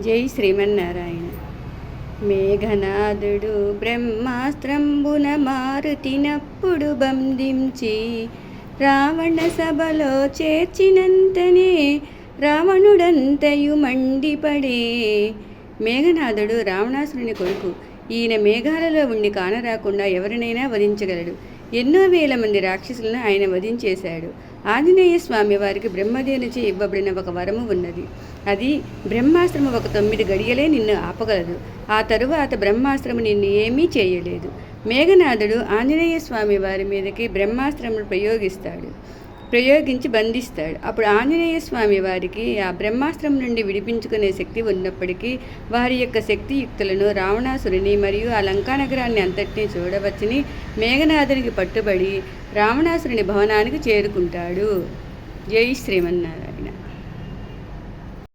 జై శ్రీమన్నారాయణ. మేఘనాథుడు బ్రహ్మాస్త్రంబున మారుతినప్పుడు బంధించి రావణ సభలో చేర్చినంతనే రావణుడంతయు మండిపడే. మేఘనాథుడు రావణాసురుని కొడుకు. ఈయన మేఘాలలో ఉండి కానరాకుండా ఎవరినైనా వధించగలడు. ఎన్నో వేల మంది రాక్షసులను ఆయన వధించేశాడు. ఆంజనేయ స్వామి వారికి బ్రహ్మదేవునిచే ఇవ్వబడిన ఒక వరము ఉన్నది. అది బ్రహ్మాస్త్రము ఒక 9 గడియలే నిన్ను ఆపగలదు. ఆ తరువాత బ్రహ్మాస్త్రము నిన్ను ఏమీ చేయలేదు. మేఘనాథుడు ఆంజనేయ స్వామి వారి మీదకి బ్రహ్మాస్త్రమును ప్రయోగించి బంధిస్తాడు. అప్పుడు ఆంజనేయ స్వామి వారికి ఆ బ్రహ్మాస్త్రం నుండి విడిపించుకునే శక్తి ఉన్నప్పటికీ వారి యొక్క శక్తియుక్తులను రావణాసురుని మరియు ఆ లంకానగరాన్ని అంతటినీ చూడవచ్చని మేఘనాథునికి పట్టుబడి రావణాసురుని భవనానికి చేరుకుంటాడు. జై శ్రీమన్నారాయణ.